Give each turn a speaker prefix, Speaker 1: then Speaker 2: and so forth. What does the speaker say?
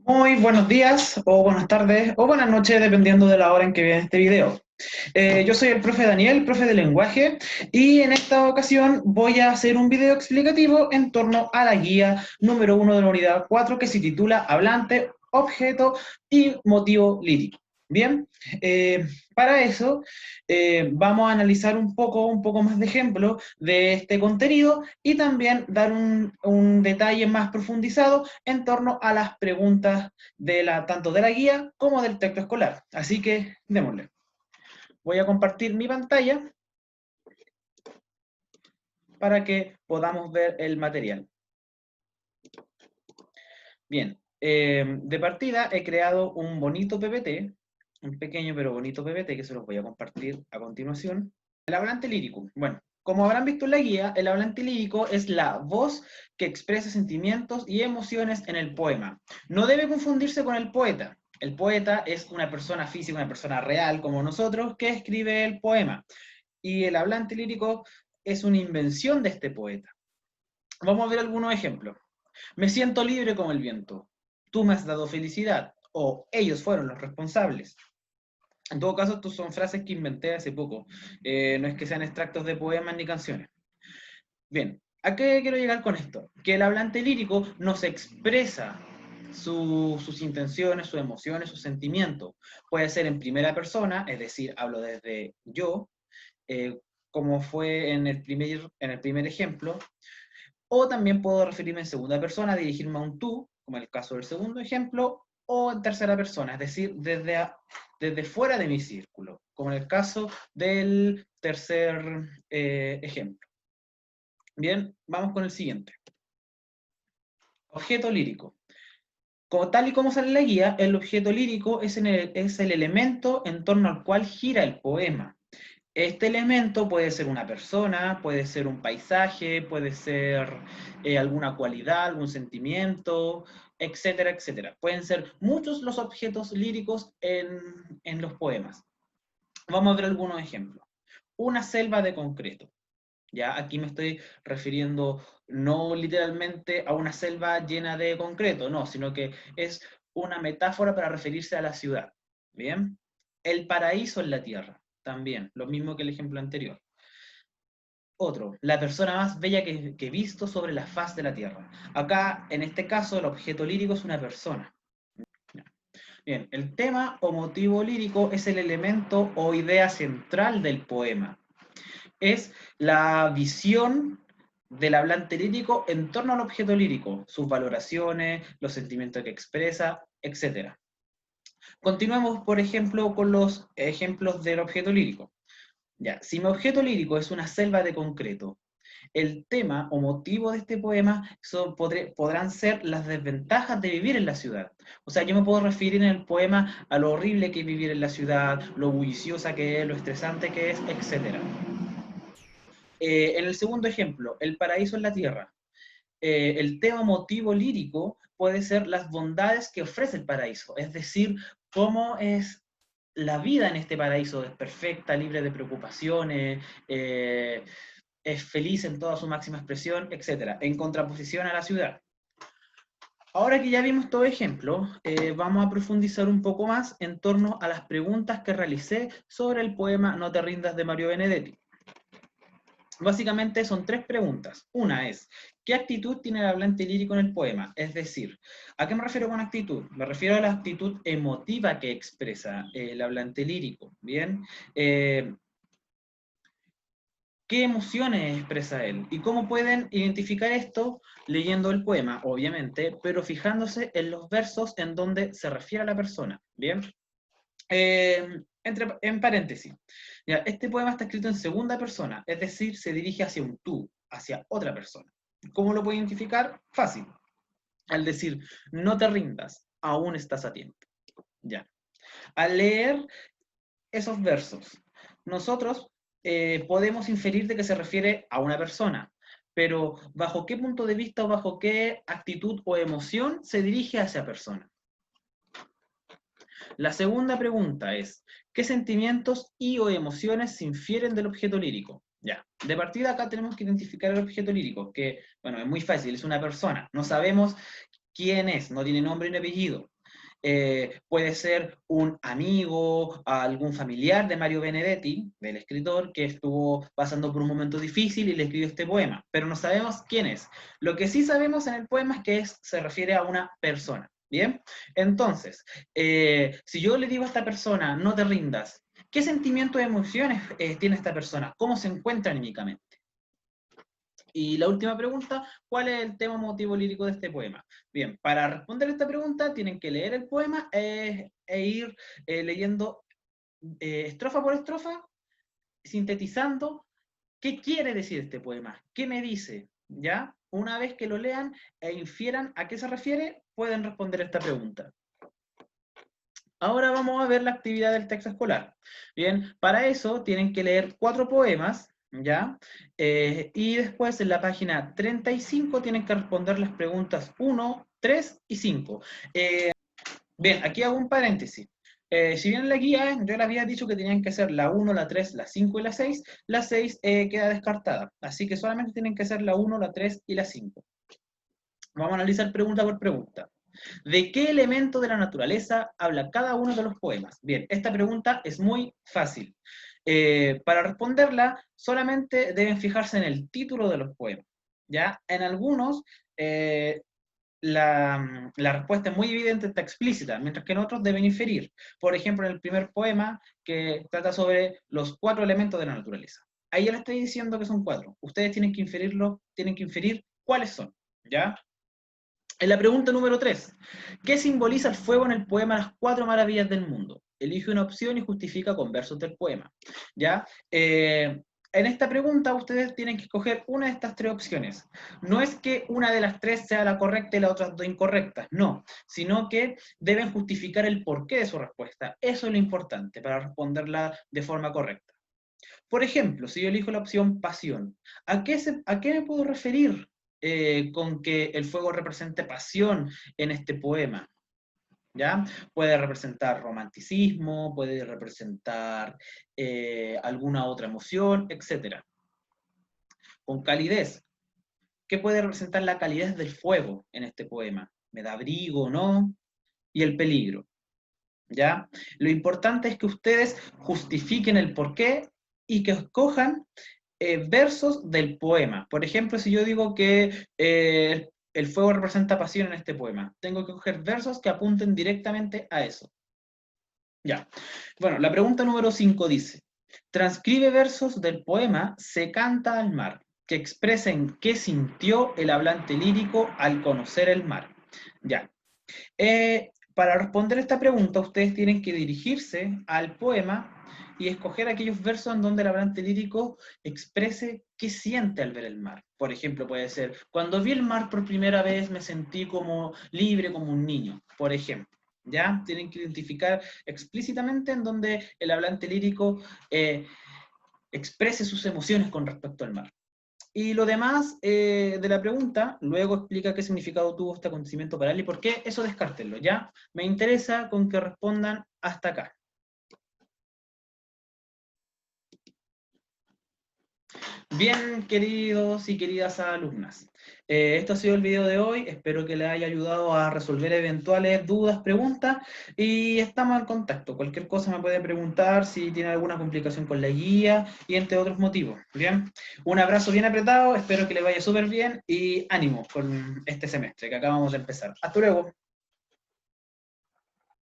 Speaker 1: Muy buenos días, o buenas tardes, o buenas noches, dependiendo de la hora en que vean este video. Yo soy el profe Daniel, profe de lenguaje, y en esta ocasión voy a hacer un video explicativo en torno a la guía número 1 de la unidad 4 que se titula Hablante, Objeto y Motivo lírico. Bien, para eso vamos a analizar un poco más de ejemplos de este contenido y también dar un detalle más profundizado en torno a las preguntas tanto de la guía como del texto escolar. Así que démosle. Voy a compartir mi pantalla para que podamos ver el material. Bien, de partida he creado un bonito PPT, un pequeño pero bonito PPT que se los voy a compartir a continuación. El hablante lírico. Bueno, como habrán visto en la guía, el hablante lírico es la voz que expresa sentimientos y emociones en el poema. No debe confundirse con el poeta. El poeta es una persona física, una persona real como nosotros, que escribe el poema. Y el hablante lírico es una invención de este poeta. Vamos a ver algunos ejemplos. Me siento libre como el viento. Tú me has dado felicidad. O ellos fueron los responsables. En todo caso, estas son frases que inventé hace poco. No es que sean extractos de poemas ni canciones. Bien, ¿a qué quiero llegar con esto? Que el hablante lírico nos expresa sus intenciones, sus emociones, sus sentimientos. Puede ser en primera persona, es decir, hablo desde yo, eh, como fue en el primer ejemplo, o también puedo referirme en segunda persona, dirigirme a un tú, como en el caso del segundo ejemplo, o en tercera persona, es decir, desde fuera de mi círculo, como en el caso del tercer ejemplo. Bien, vamos con el siguiente. Objeto lírico. Como tal y como sale en la guía, el objeto lírico es el elemento en torno al cual gira el poema. Este elemento puede ser una persona, puede ser un paisaje, puede ser alguna cualidad, algún sentimiento, etcétera, etcétera. Pueden ser muchos los objetos líricos en los poemas. Vamos a ver algunos ejemplos. Una selva de concreto. Ya aquí me estoy refiriendo no literalmente a una selva llena de concreto, no, sino que es una metáfora para referirse a la ciudad. Bien. El paraíso en la tierra. También, lo mismo que el ejemplo anterior. Otro, la persona más bella que he visto sobre la faz de la tierra. Acá, en este caso, el objeto lírico es una persona. Bien, el tema o motivo lírico es el elemento o idea central del poema. Es la visión del hablante lírico en torno al objeto lírico, sus valoraciones, los sentimientos que expresa, etc. Continuemos, por ejemplo, con los ejemplos del objeto lírico. Ya, si mi objeto lírico es una selva de concreto, el tema o motivo de este poema podrán ser las desventajas de vivir en la ciudad. O sea, yo me puedo referir en el poema a lo horrible que es vivir en la ciudad, lo bulliciosa que es, lo estresante que es, etc. En el segundo ejemplo, el paraíso en la tierra. El tema motivo lírico puede ser las bondades que ofrece el paraíso, es decir, cómo es la vida en este paraíso, es perfecta, libre de preocupaciones, es feliz en toda su máxima expresión, etc., en contraposición a la ciudad. Ahora que ya vimos todo ejemplo, vamos a profundizar un poco más en torno a las preguntas que realicé sobre el poema No te rindas de Mario Benedetti. Básicamente son tres preguntas. Una es, ¿qué actitud tiene el hablante lírico en el poema? Es decir, ¿a qué me refiero con actitud? Me refiero a la actitud emotiva que expresa el hablante lírico, ¿bien? ¿Qué emociones expresa él? ¿Y cómo pueden identificar esto? Leyendo el poema, obviamente, pero fijándose en los versos en donde se refiere a la persona, ¿bien? En paréntesis, ya, este poema está escrito en segunda persona, es decir, se dirige hacia un tú, hacia otra persona. ¿Cómo lo puedo identificar? Fácil. Al decir, no te rindas, aún estás a tiempo. Ya. Al leer esos versos, nosotros podemos inferir de que se refiere a una persona, pero ¿bajo qué punto de vista o bajo qué actitud o emoción se dirige a esa persona? La segunda pregunta es, ¿qué sentimientos y o emociones se infieren del objeto lírico? Ya, de partida acá tenemos que identificar el objeto lírico, que, bueno, es muy fácil, es una persona. No sabemos quién es, no tiene nombre ni apellido. puede ser un amigo, algún familiar de Mario Benedetti, del escritor, que estuvo pasando por un momento difícil y le escribió este poema, pero no sabemos quién es. Lo que sí sabemos en el poema es que se refiere a una persona, ¿bien? Entonces, si yo le digo a esta persona, no te rindas, ¿qué sentimientos y emociones tiene esta persona? ¿Cómo se encuentra anímicamente? Y la última pregunta, ¿cuál es el tema motivo lírico de este poema? Bien, para responder esta pregunta tienen que leer el poema e ir leyendo estrofa por estrofa, sintetizando qué quiere decir este poema, qué me dice, ¿ya? Una vez que lo lean e infieran a qué se refiere, pueden responder esta pregunta. Ahora vamos a ver la actividad del texto escolar. Bien, para eso tienen que leer 4 poemas, ¿ya? Y después en la página 35 tienen que responder las preguntas 1, 3 y 5. Bien, aquí hago un paréntesis. Si bien en la guía yo les había dicho que tenían que hacer la 1, la 3, la 5 y la 6 queda descartada. Así que solamente tienen que hacer la 1, la 3 y la 5. Vamos a analizar pregunta por pregunta. ¿De qué elemento de la naturaleza habla cada uno de los poemas? Bien, esta pregunta es muy fácil. Para responderla, solamente deben fijarse en el título de los poemas. ¿Ya? En algunos, la respuesta es muy evidente, está explícita, mientras que en otros deben inferir. Por ejemplo, en el primer poema, que trata sobre los 4 elementos de la naturaleza. Ahí ya le estoy diciendo que son 4. Ustedes tienen que inferir cuáles son. ¿Ya? En la pregunta número 3, ¿qué simboliza el fuego en el poema Las 4 maravillas del mundo? Elige una opción y justifica con versos del poema. ¿Ya? En esta pregunta ustedes tienen que escoger una de estas 3 opciones. No es que una de las 3 sea la correcta y las otras 2 incorrectas, no, sino que deben justificar el porqué de su respuesta. Eso es lo importante para responderla de forma correcta. Por ejemplo, si yo elijo la opción pasión, a qué me puedo referir con que el fuego represente pasión en este poema? ¿Ya? Puede representar romanticismo, puede representar alguna otra emoción, etc. Con calidez, ¿qué puede representar la calidez del fuego en este poema? ¿Me da abrigo, no? Y el peligro. ¿Ya? Lo importante es que ustedes justifiquen el porqué y que escojan versos del poema. Por ejemplo, si yo digo que el fuego representa pasión en este poema, tengo que coger versos que apunten directamente a eso. Ya. Bueno, la pregunta número 5 dice, transcribe versos del poema Se canta al mar, que expresen qué sintió el hablante lírico al conocer el mar. Ya. Para responder esta pregunta, ustedes tienen que dirigirse al poema y escoger aquellos versos en donde el hablante lírico exprese qué siente al ver el mar. Por ejemplo, puede ser, cuando vi el mar por primera vez me sentí como libre, como un niño, por ejemplo. ¿Ya? Tienen que identificar explícitamente en donde el hablante lírico exprese sus emociones con respecto al mar. Y lo demás de la pregunta, luego explica qué significado tuvo este acontecimiento para él y por qué, eso descártenlo, ¿ya? Me interesa con que respondan hasta acá. Bien, queridos y queridas alumnas, esto ha sido el video de hoy, espero que les haya ayudado a resolver eventuales dudas, preguntas, y estamos en contacto. Cualquier cosa me puede preguntar si tiene alguna complicación con la guía y entre otros motivos. Bien, un abrazo bien apretado, espero que les vaya súper bien y ánimo con este semestre que acabamos de empezar. Hasta luego.